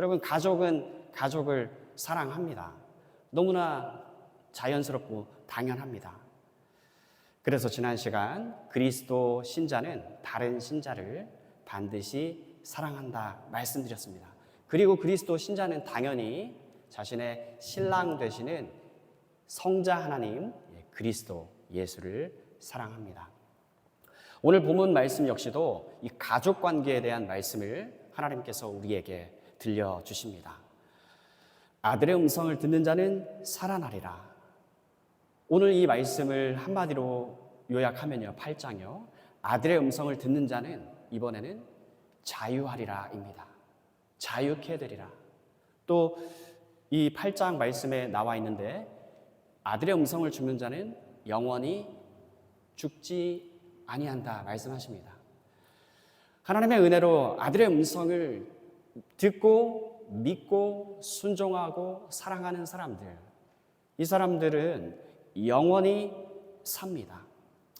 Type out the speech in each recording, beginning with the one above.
여러분, 가족은 가족을 사랑합니다. 너무나 자연스럽고 당연합니다. 그래서 지난 시간 그리스도 신자는 다른 신자를 반드시 사랑한다 말씀드렸습니다. 그리고 그리스도 신자는 당연히 자신의 신랑 되시는 성자 하나님 그리스도 예수를 사랑합니다. 오늘 본문 말씀 역시도 이 가족 관계에 대한 말씀을 하나님께서 우리에게 들려주십니다. 아들의 음성을 듣는 자는 살아나리라. 오늘 이 말씀을 한마디로 요약하면요, 8장이요. 아들의 음성을 듣는 자는 이번에는 자유하리라입니다. 자유케 되리라. 또 이 8장 말씀에 나와 있는데 아들의 음성을 듣는 자는 영원히 죽지 아니한다 말씀하십니다. 하나님의 은혜로 아들의 음성을 듣고 믿고 순종하고 사랑하는 사람들, 이 사람들은 영원히 삽니다.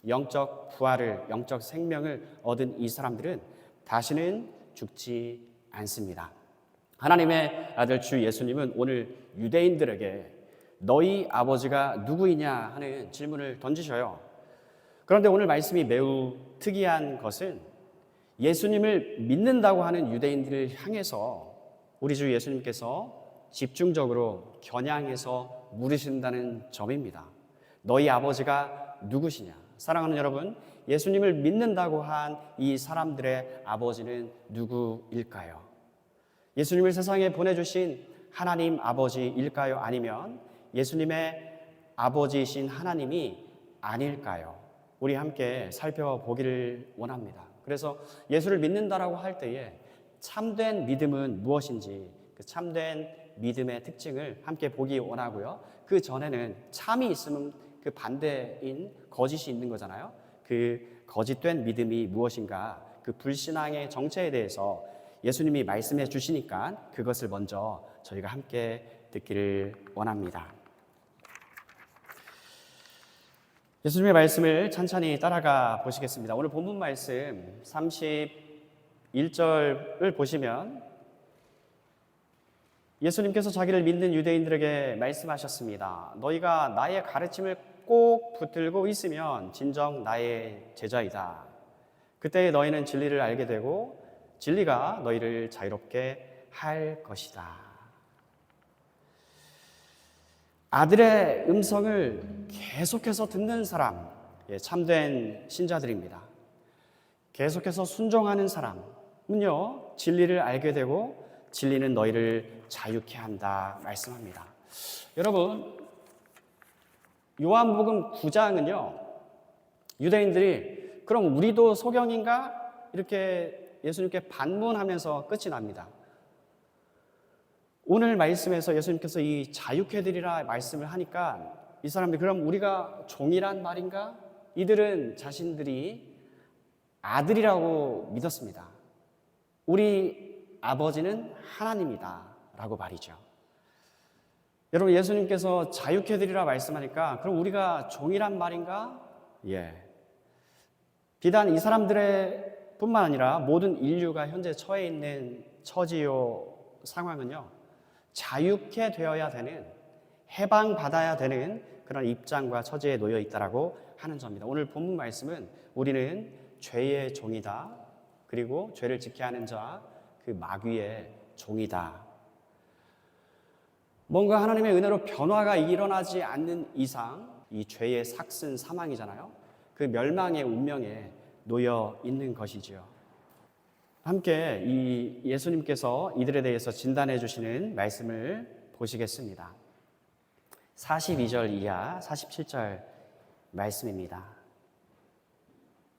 영적 부활을, 영적 생명을 얻은 이 사람들은 다시는 죽지 않습니다. 하나님의 아들 주 예수님은 오늘 유대인들에게 너희 아버지가 누구이냐 하는 질문을 던지셔요. 그런데 오늘 말씀이 매우 특이한 것은 예수님을 믿는다고 하는 유대인들을 향해서 우리 주 예수님께서 집중적으로 겨냥해서 물으신다는 점입니다. 너희 아버지가 누구시냐? 사랑하는 여러분, 예수님을 믿는다고 한 이 사람들의 아버지는 누구일까요? 예수님을 세상에 보내주신 하나님 아버지일까요? 아니면 예수님의 아버지이신 하나님이 아닐까요? 우리 함께 살펴보기를 원합니다. 그래서 예수를 믿는다라고 할 때에 참된 믿음은 무엇인지, 그 참된 믿음의 특징을 함께 보기 원하고요. 그 전에는 참이 있으면 그 반대인 거짓이 있는 거잖아요. 그 거짓된 믿음이 무엇인가, 그 불신앙의 정체에 대해서 예수님이 말씀해 주시니까 그것을 먼저 저희가 함께 듣기를 원합니다. 예수님의 말씀을 천천히 따라가 보시겠습니다. 오늘 본문 말씀 31절을 보시면 예수님께서 자기를 믿는 유대인들에게 말씀하셨습니다. 너희가 나의 가르침을 꼭 붙들고 있으면 진정 나의 제자이다. 그때 너희는 진리를 알게 되고 진리가 너희를 자유롭게 할 것이다. 아들의 음성을 계속해서 듣는 사람, 참된 신자들입니다. 계속해서 순종하는 사람은요, 진리를 알게 되고 진리는 너희를 자유케 한다 말씀합니다. 여러분, 요한복음 9장은요, 유대인들이 그럼 우리도 소경인가? 이렇게 예수님께 반문하면서 끝이 납니다. 오늘 말씀에서 예수님께서 이 자유케 되리라 말씀을 하니까 이 사람들이 그럼 우리가 종이란 말인가? 이들은 자신들이 아들이라고 믿었습니다. 우리 아버지는 하나님이다 라고 말이죠. 여러분, 예수님께서 자유케 되리라 말씀하니까 그럼 우리가 종이란 말인가? 비단 이 사람들의 뿐만 아니라 모든 인류가 현재 처해 있는 처지요 상황은요, 자유케 되어야 되는, 해방받아야 되는 그런 입장과 처지에 놓여 있다라고 하는 점입니다. 오늘 본문 말씀은 우리는 죄의 종이다, 그리고 죄를 지켜야 하는 자, 그 마귀의 종이다. 뭔가 하나님의 은혜로 변화가 일어나지 않는 이상 이 죄의 삭슨 사망이잖아요. 그 멸망의 운명에 놓여 있는 것이지요. 함께 이 예수님께서 이들에 대해서 진단해 주시는 말씀을 보시겠습니다. 42절 이하 47절 말씀입니다.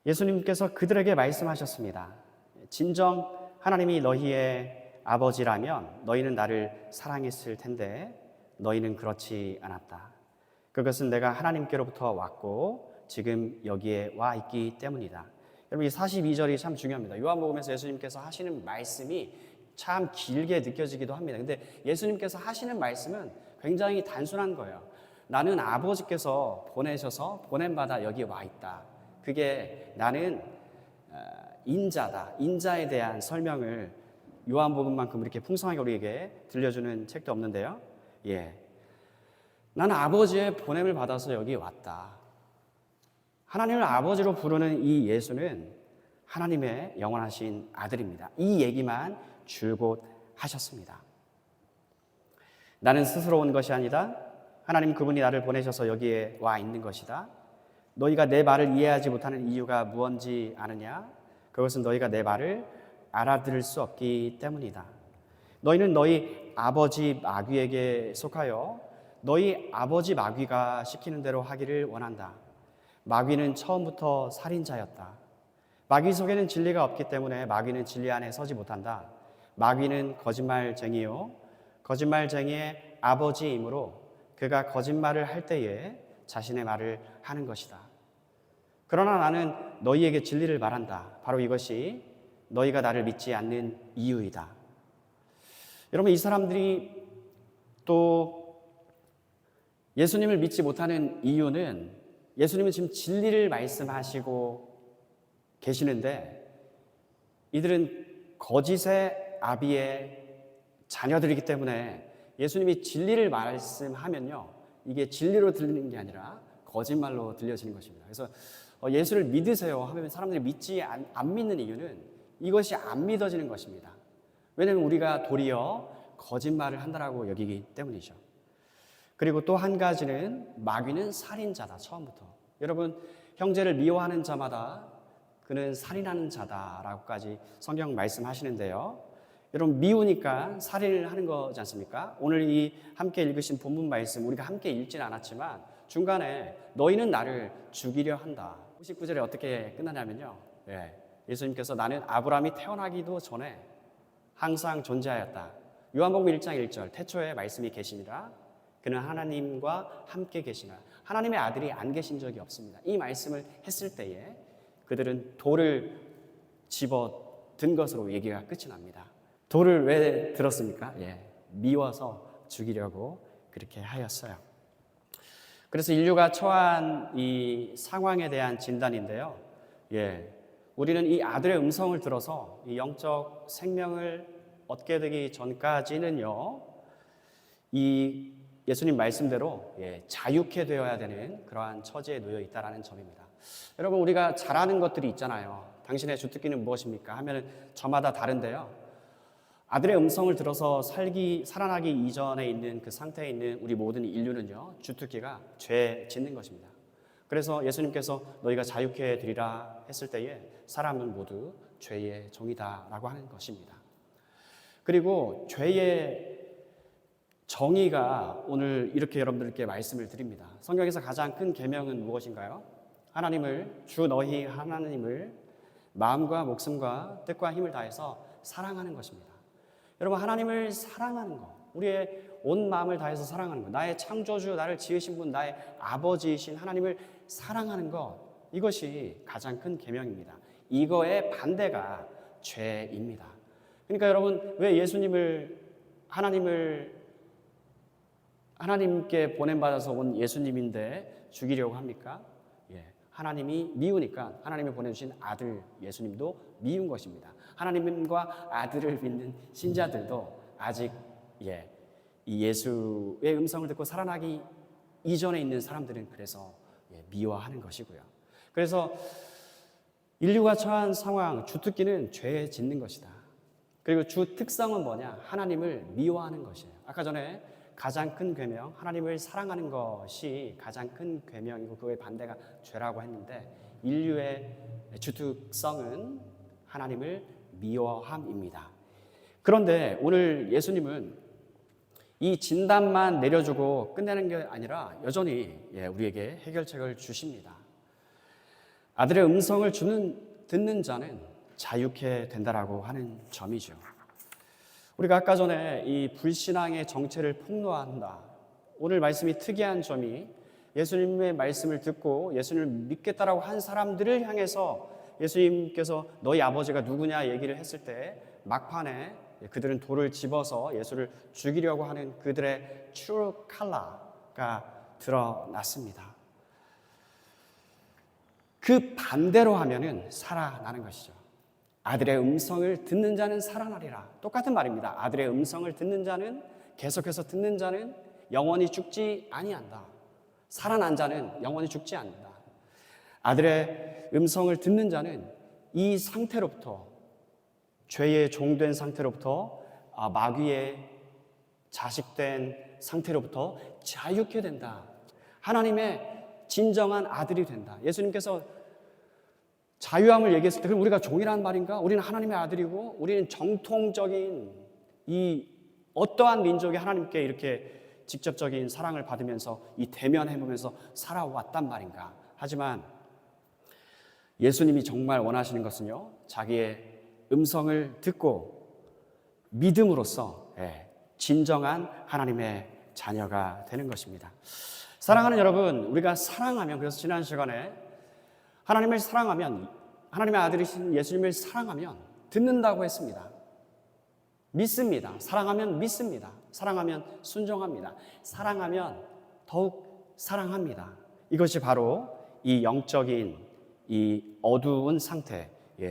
예수님께서 그들에게 말씀하셨습니다. 진정 하나님이 너희의 아버지라면 너희는 나를 사랑했을 텐데 너희는 그렇지 않았다. 그것은 내가 하나님께로부터 왔고 지금 여기에 와 있기 때문이다. 여러분, 이 42절이 참 중요합니다. 요한복음에서 예수님께서 하시는 말씀이 참 길게 느껴지기도 합니다. 근데 예수님께서 하시는 말씀은 굉장히 단순한 거예요. 나는 아버지께서 보내셔서 보냄받아 여기 와 있다. 그게 나는 인자다. 인자에 대한 설명을 요한복음만큼 이렇게 풍성하게 우리에게 들려주는 책도 없는데요. 나는 아버지의 보냄을 받아서 여기 왔다. 하나님을 아버지로 부르는 이 예수는 하나님의 영원하신 아들입니다. 이 얘기만 줄곧 하셨습니다. 나는 스스로 온 것이 아니다. 하나님 그분이 나를 보내셔서 여기에 와 있는 것이다. 너희가 내 말을 이해하지 못하는 이유가 무언지 아느냐? 그것은 너희가 내 말을 알아들을 수 없기 때문이다. 너희는 너희 아버지 마귀에게 속하여 너희 아버지 마귀가 시키는 대로 하기를 원한다. 마귀는 처음부터 살인자였다. 마귀 속에는 진리가 없기 때문에 마귀는 진리 안에 서지 못한다. 마귀는 거짓말쟁이요 거짓말쟁이의 아버지이므로 그가 거짓말을 할 때에 자신의 말을 하는 것이다. 그러나 나는 너희에게 진리를 말한다. 바로 이것이 너희가 나를 믿지 않는 이유이다. 여러분, 이 사람들이 또 예수님을 믿지 못하는 이유는 예수님은 지금 진리를 말씀하시고 계시는데 이들은 거짓의 아비의 자녀들이기 때문에 예수님이 진리를 말씀하면요, 이게 진리로 들리는 게 아니라 거짓말로 들려지는 것입니다. 그래서 예수를 믿으세요 하면 사람들이 믿지 안 믿는 이유는 이것이 안 믿어지는 것입니다. 왜냐하면 우리가 도리어 거짓말을 한다라고 여기기 때문이죠. 그리고 또 한 가지는 마귀는 살인자다. 처음부터 여러분, 형제를 미워하는 자마다 그는 살인하는 자다라고까지 성경 말씀하시는데요. 여러분, 미우니까 살인을 하는 거지 않습니까? 오늘 이 함께 읽으신 본문 말씀 우리가 함께 읽지는 않았지만 중간에 너희는 나를 죽이려 한다. 59절에 어떻게 끝나냐면요, 예수님께서 나는 아브라함이 태어나기도 전에 항상 존재하였다. 요한복음 1장 1절 태초에 말씀이 계시니라. 그는 하나님과 함께 계시나. 하나님의 아들이 안 계신 적이 없습니다. 이 말씀을 했을 때에 그들은 돌을 집어든 것으로 얘기가 끝이 납니다. 돌을 왜 들었습니까? 미워서 죽이려고 그렇게 하였어요. 그래서 인류가 처한 이 상황에 대한 진단인데요. 우리는 이 아들의 음성을 들어서 이 영적 생명을 얻게 되기 전까지는요, 이 예수님 말씀대로 자유케 되어야 되는 그러한 처지에 놓여 있다는 점입니다. 여러분, 우리가 잘 아는 것들이 있잖아요. 당신의 주특기는 무엇입니까? 하면 저마다 다른데요. 아들의 음성을 들어서 살아나기 이전에 있는 그 상태에 있는 우리 모든 인류는요, 주특기가 죄 짓는 것입니다. 그래서 예수님께서 너희가 자유케 되리라 했을 때에 사람은 모두 죄의 종이다라고 하는 것입니다. 그리고 죄의 정의가 오늘 이렇게 여러분들께 말씀을 드립니다. 성경에서 가장 큰 계명은 무엇인가요? 주 너희 하나님을 마음과 목숨과 뜻과 힘을 다해서 사랑하는 것입니다. 여러분, 하나님을 사랑하는 것, 우리의 온 마음을 다해서 사랑하는 것, 나의 창조주, 나를 지으신 분, 나의 아버지이신 하나님을 사랑하는 것, 이것이 가장 큰 계명입니다. 이거의 반대가 죄입니다. 그러니까 여러분, 왜 하나님께 보냄받아서 온 예수님인데 죽이려고 합니까? 하나님이 미우니까 하나님이 보내주신 아들 예수님도 미운 것입니다. 하나님과 아들을 믿는 신자들도 아직 이 예수의 음성을 듣고 살아나기 이전에 있는 사람들은 그래서 미워하는 것이고요. 그래서 인류가 처한 상황, 주특기는 죄에 짓는 것이다. 그리고 주 특성은 뭐냐? 하나님을 미워하는 것이에요. 아까 전에 가장 큰 계명, 하나님을 사랑하는 것이 가장 큰 계명이고 그의 반대가 죄라고 했는데, 인류의 주특성은 하나님을 미워함입니다. 그런데 오늘 예수님은 이 진단만 내려주고 끝내는 게 아니라 여전히 우리에게 해결책을 주십니다. 아들의 음성을 듣는 자는 자유케 된다라고 하는 점이죠. 우리가 아까 전에 이 불신앙의 정체를 폭로한다. 오늘 말씀이 특이한 점이 예수님의 말씀을 듣고 예수님을 믿겠다라고 한 사람들을 향해서 예수님께서 너희 아버지가 누구냐 얘기를 했을 때 막판에 그들은 돌을 집어서 예수를 죽이려고 하는 그들의 true color가 드러났습니다. 그 반대로 하면은 살아나는 것이죠. 아들의 음성을 듣는 자는 살아나리라. 똑같은 말입니다. 아들의 음성을 듣는 자는, 계속해서 듣는 자는 영원히 죽지 아니한다. 살아난 자는 영원히 죽지 않는다. 아들의 음성을 듣는 자는 이 상태로부터, 죄의 종된 상태로부터, 마귀의 자식된 상태로부터 자유케 된다. 하나님의 진정한 아들이 된다. 예수님께서 자유함을 얘기했을 때 그럼 우리가 종이라는 말인가? 우리는 하나님의 아들이고 우리는 정통적인 이 어떠한 민족이 하나님께 이렇게 직접적인 사랑을 받으면서 이 대면해보면서 살아왔단 말인가? 하지만 예수님이 정말 원하시는 것은요, 자기의 음성을 듣고 믿음으로써 진정한 하나님의 자녀가 되는 것입니다. 사랑하는 여러분, 우리가 사랑하면, 그래서 지난 시간에 하나님을 사랑하면, 하나님의 아들이신 예수님을 사랑하면 듣는다고 했습니다. 믿습니다. 사랑하면 믿습니다. 사랑하면 순종합니다. 사랑하면 더욱 사랑합니다. 이것이 바로 이 영적인 이 어두운 상태,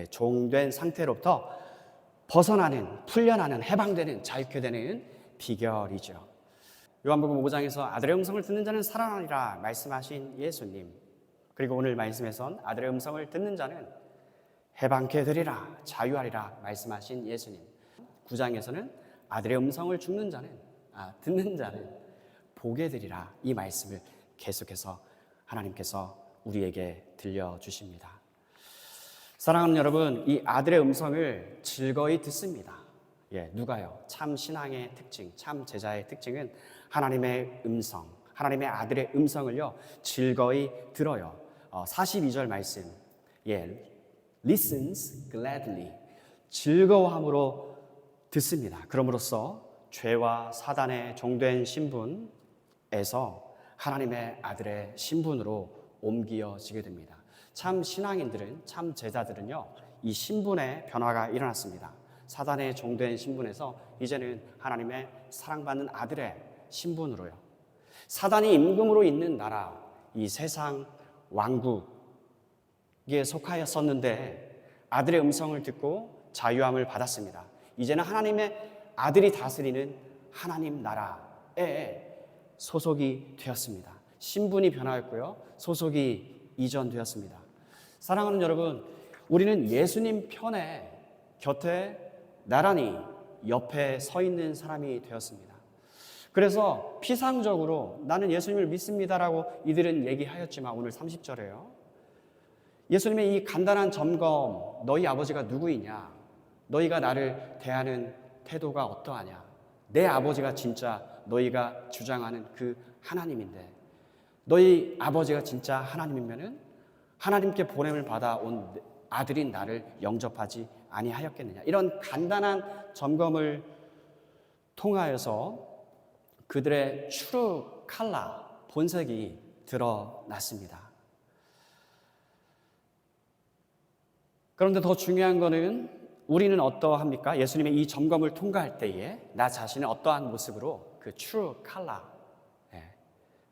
종된 상태로부터 벗어나는, 풀려나는, 해방되는, 자유케 되는 비결이죠. 요한복음 5장에서 아들의 음성을 듣는 자는 살아나리라 말씀하신 예수님, 그리고 오늘 말씀에선 아들의 음성을 듣는 자는 해방케 되리라, 자유하리라 말씀하신 예수님, 9장에서는 아들의 음성을 듣는 자는 보게 되리라, 이 말씀을 계속해서 하나님께서 우리에게 들려주십니다. 사랑하는 여러분, 이 아들의 음성을 즐거이 듣습니다. 누가요? 참 신앙의 특징, 참 제자의 특징은 하나님의 음성, 하나님의 아들의 음성을요, 즐거이 들어요. 42절 말씀, listens gladly, 즐거워함으로 듣습니다. 그럼으로써 죄와 사단의 종된 신분에서 하나님의 아들의 신분으로 옮겨지게 됩니다. 참 신앙인들은, 참 제자들은요, 이 신분의 변화가 일어났습니다. 사단의 종된 신분에서 이제는 하나님의 사랑받는 아들의 신분으로요. 사단이 임금으로 있는 나라, 이 세상 왕국에 속하였었는데 아들의 음성을 듣고 자유함을 받았습니다. 이제는 하나님의 아들이 다스리는 하나님 나라에 소속이 되었습니다. 신분이 변화했고요, 소속이 이전되었습니다. 사랑하는 여러분, 우리는 예수님 편에, 곁에 나란히 옆에 서 있는 사람이 되었습니다. 그래서 피상적으로 나는 예수님을 믿습니다라고 이들은 얘기하였지만 오늘 30절에요. 예수님의 이 간단한 점검, 너희 아버지가 누구이냐? 너희가 나를 대하는 태도가 어떠하냐? 내 아버지가 진짜 너희가 주장하는 그 하나님인데, 너희 아버지가 진짜 하나님이면은 하나님께 보냄을 받아온 아들인 나를 영접하지 아니하였겠느냐? 이런 간단한 점검을 통하여서 그들의 true color, 본색이 드러났습니다. 그런데 더 중요한 거는 우리는 어떠합니까? 예수님의 이 점검을 통과할 때에 나 자신은 어떠한 모습으로 그 true color,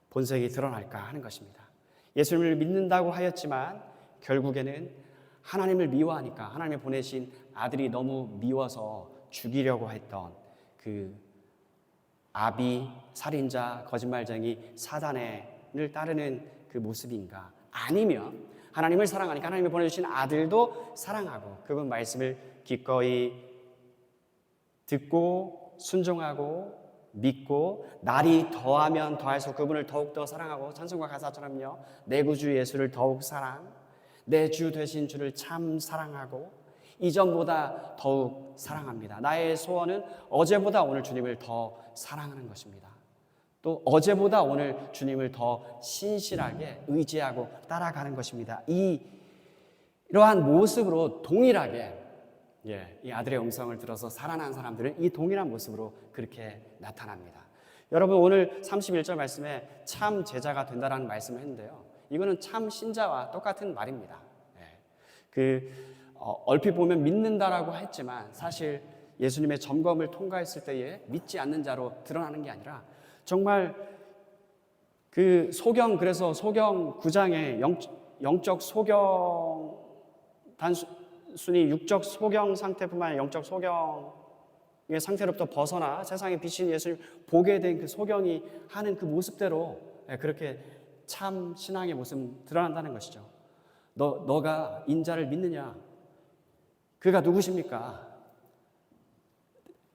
본색이 드러날까 하는 것입니다. 예수님을 믿는다고 하였지만 결국에는 하나님을 미워하니까, 하나님이 보내신 아들이 너무 미워서 죽이려고 했던 그 아비, 살인자, 거짓말쟁이, 사단을 따르는 그 모습인가? 아니면 하나님을 사랑하니까 하나님이 보내주신 아들도 사랑하고 그분 말씀을 기꺼이 듣고 순종하고 믿고 날이 더하면 더할수록 그분을 더욱더 사랑하고, 찬송가 가사처럼요, 내 구주 예수를 더욱 사랑, 내 주 되신 주를 참 사랑하고 이전보다 더욱 사랑합니다. 나의 소원은 어제보다 오늘 주님을 더 사랑하는 것입니다. 또 어제보다 오늘 주님을 더 신실하게 의지하고 따라가는 것입니다. 이러한 모습으로 동일하게 이 아들의 음성을 들어서 살아난 사람들은 이 동일한 모습으로 그렇게 나타납니다. 여러분, 오늘 31절 말씀에 참 제자가 된다라는 말씀을 했는데요, 이거는 참 신자와 똑같은 말입니다. 얼핏 보면 믿는다라고 했지만 사실 예수님의 점검을 통과했을 때에 믿지 않는 자로 드러나는 게 아니라 정말 그 그래서 소경 9장에 영적 소경 단순히 육적 소경 상태뿐만 아니라 영적 소경의 상태로부터 벗어나 세상에 비친 예수님 보게 된 그 소경이 하는 그 모습대로 그렇게 참 신앙의 모습 드러난다는 것이죠. 너가 인자를 믿느냐? 그가 누구십니까?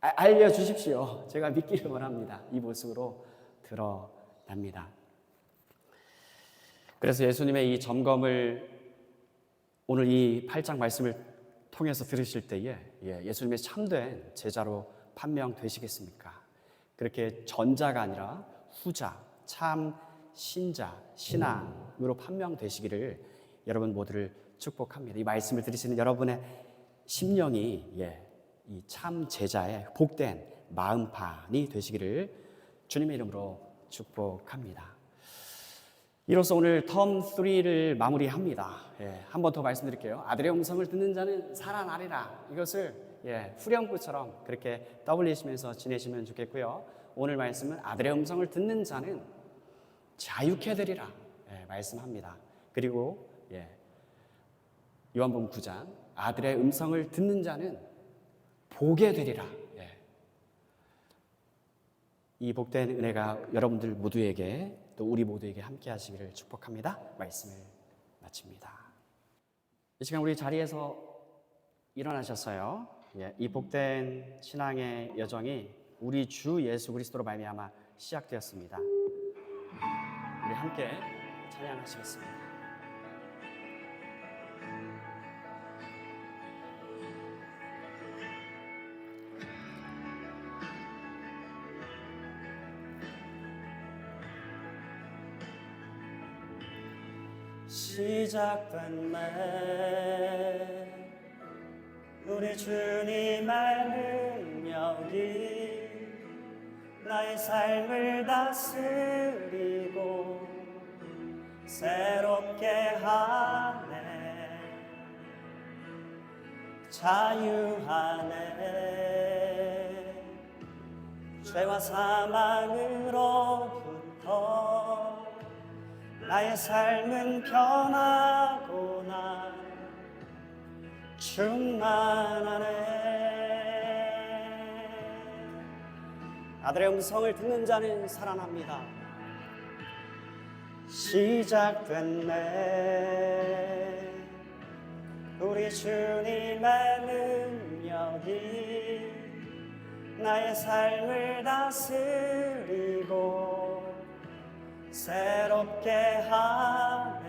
알려주십시오. 제가 믿기를 원합니다. 이 모습으로 드러납니다. 그래서 예수님의 이 점검을 오늘 이 8장 말씀을 통해서 들으실 때에 예수님의 참된 제자로 판명되시겠습니까? 그렇게 전자가 아니라 후자, 참 신자, 신앙으로 판명되시기를 여러분 모두를 축복합니다. 이 말씀을 들으시는 여러분의 심령이 이 참 제자의 복된 마음판이 되시기를 주님의 이름으로 축복합니다. 이로써 오늘 텀 3를 마무리합니다. 한 번 더 말씀드릴게요. 아들의 음성을 듣는 자는 살아나리라. 이것을 후렴구처럼 그렇게 떠올리시면서 지내시면 좋겠고요. 오늘 말씀은 아들의 음성을 듣는 자는 자유케 되리라 말씀합니다. 그리고 요한복음 9장 아들의 음성을 듣는 자는 보게 되리라. 이 복된 은혜가 여러분들 모두에게 또 우리 모두에게 함께 하시기를 축복합니다. 말씀을 마칩니다. 이 시간 우리 자리에서 일어나셨어요. 이 복된 신앙의 여정이 우리 주 예수 그리스도로 말미암아 시작되었습니다. 우리 함께 찬양하시겠습니다. 시작된 날 우리 주님의 능력이 나의 삶을 다스리고 새롭게 하네 자유하네 죄와 사망으로부터 나의 삶은 변하구나 충만하네 아들의 음성을 듣는 자는 살아납니다. 시작됐네 우리 주님의 능력이 나의 삶을 다스리고 새롭게 하네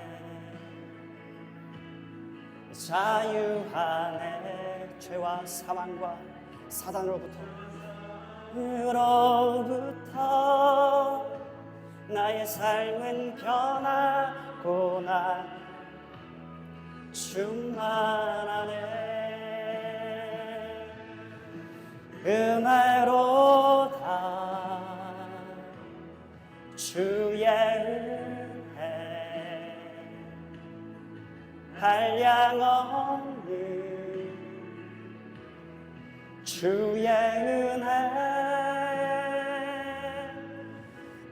자유하네 죄와 사망과 사단으로부터 나의 삶은 변하구나 충만하네 은혜로다 주의 은혜 한량없는 주의 은혜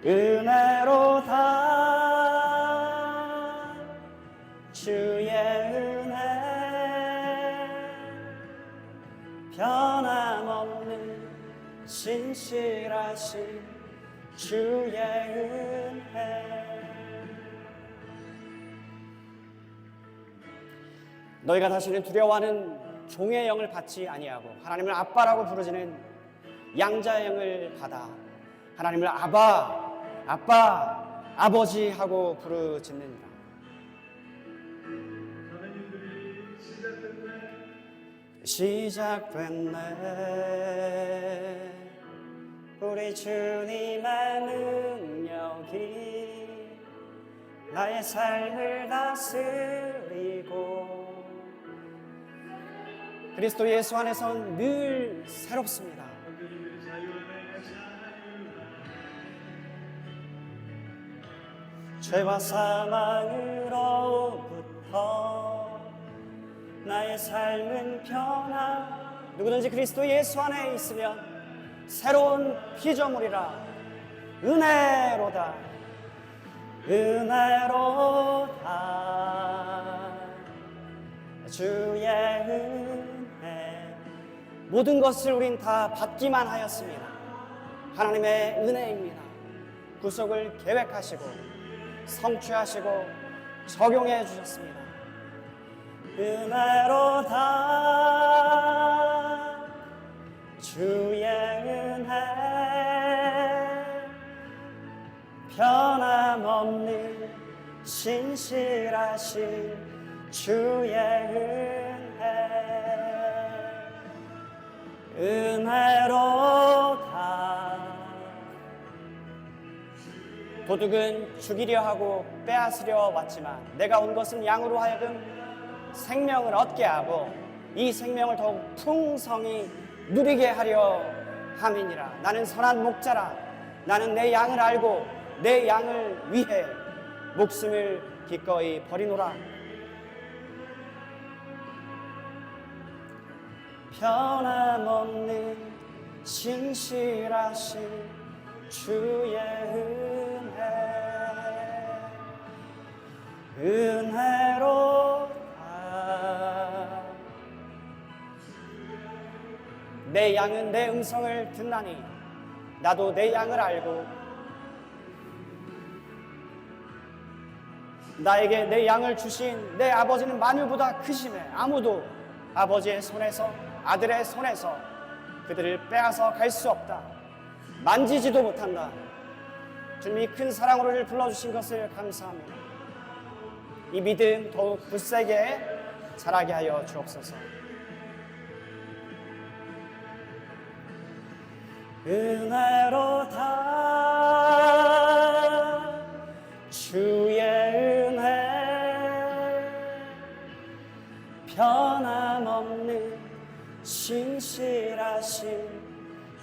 은혜로다 주의 은혜 변함없는 신실하신 주의 은혜 너희가 다시는 두려워하는 종의 영을 받지 아니하고 하나님을 아빠라고 부르지는 양자의 영을 받아 하나님을 아빠, 아버지 하고 부르짖느니라. 시작됐네 우리 주님의 능력이 나의 삶을 다스리고 그리스도 예수 안에선 늘 새롭습니다. 죄와 사망으로부터 나의 삶은 누구든지 그리스도 예수 안에 있으면 새로운 피조물이라 은혜로다 주의 은혜. 모든 것을 우린 다 받기만 하였습니다. 하나님의 은혜입니다. 구속을 계획하시고 성취하시고 적용해 주셨습니다. 은혜로다 주의 은혜, 변함없는 신실하신 주의 은혜. 은혜로다. 도둑은 죽이려 하고 빼앗으려 왔지만 내가 온 것은 양으로 하여금 생명을 얻게 하고 이 생명을 더욱 풍성히 누리게 하려 함이니라. 나는 선한 목자라. 나는 내 양을 알고 내 양을 위해 목숨을 기꺼이 버리노라. 변함없는 신실하신 주의 은혜, 은혜로다. 내 양은 내 음성을 듣나니 나도 내 양을 알고 나에게 내 양을 주신 내 아버지는 만유보다 크심에 아무도 아버지의 손에서 아들의 손에서 그들을 빼앗아 갈 수 없다. 만지지도 못한다. 주님이 큰 사랑으로 우리를 불러주신 것을 감사합니다. 이 믿음 더욱 굳세게 자라게 하여 주옵소서. 은혜로다 주의 은혜, 변함없는 신실하신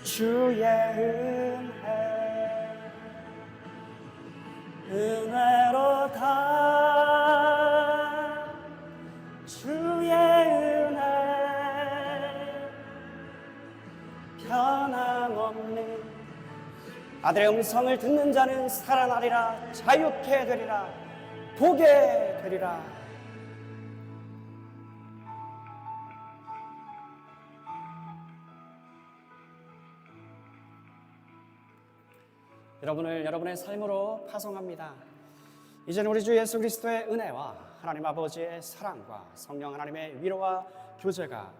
주의 은혜. 은혜로다 주의 은혜, 변함없는 아들의 음성을 듣는 자는 살아나리라. 자유케 되리라. 보게 되리라. 여러분을 여러분의 삶으로 파송합니다. 이제는 우리 주 예수 그리스도의 은혜와 하나님 아버지의 사랑과 성령 하나님의 위로와 교제가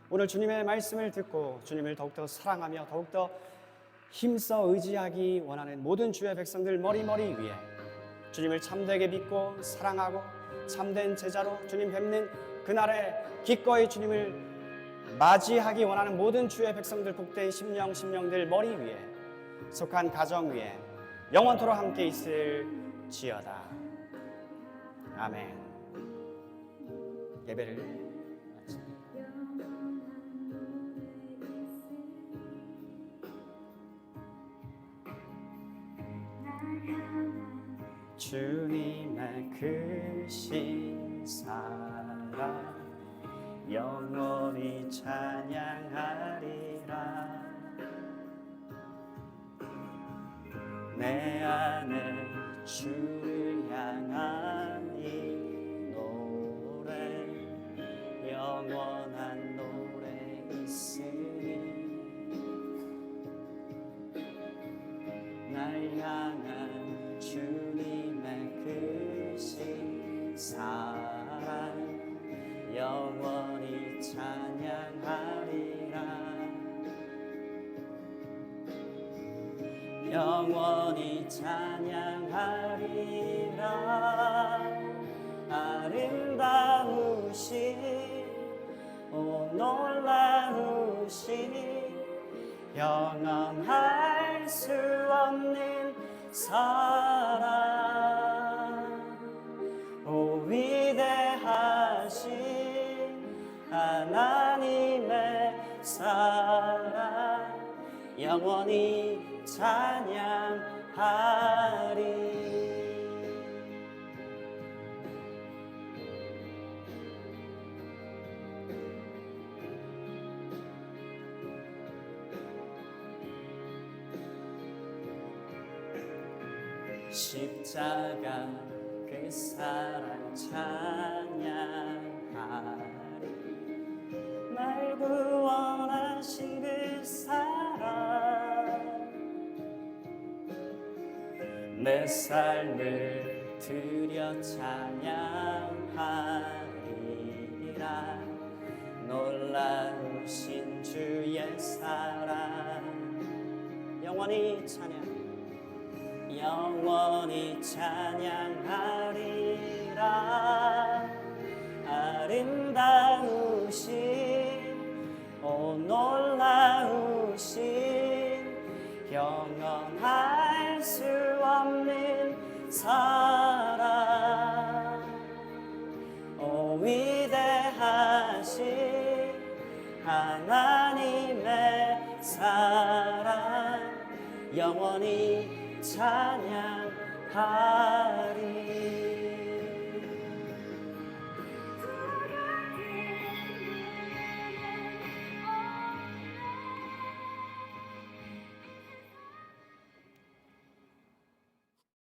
오늘 주님의 말씀을 듣고 주님을 더욱더 사랑하며 더욱더 힘써 의지하기 원하는 모든 주의 백성들 머리머리 위에 주님을 참되게 믿고 사랑하고 참된 제자로 주님 뵙는 그날에 기꺼이 주님을 맞이하기 원하는 모든 주의 백성들 복된 심령들 머리 위에 속한 가정 위에 영원토록 함께 있을지어다. 아멘. 예배를 마칩니다. 주님의 크신 사랑 영원히 찬양하리라. 내 안에 주를 향한 이 노래 영원한 노래 있으니 날 향한 주님의 크신 사랑 영원히 찬양하리라. 영원히 찬양하리라. 아름다우신 오 놀라우신 영원할 수 없는 사랑 오 위대하신 하나님의 사랑 영원히 찬양하리. 십자가 그 사랑 찬양하리. 내 삶을 드려 찬양하리라. 놀라우신 주의 사랑 영원히 찬양하리라. 아름다우신 오 놀라우신 경험할 수 없는 사랑 오 위대하신 하나님의 사랑 영원히 찬양하리.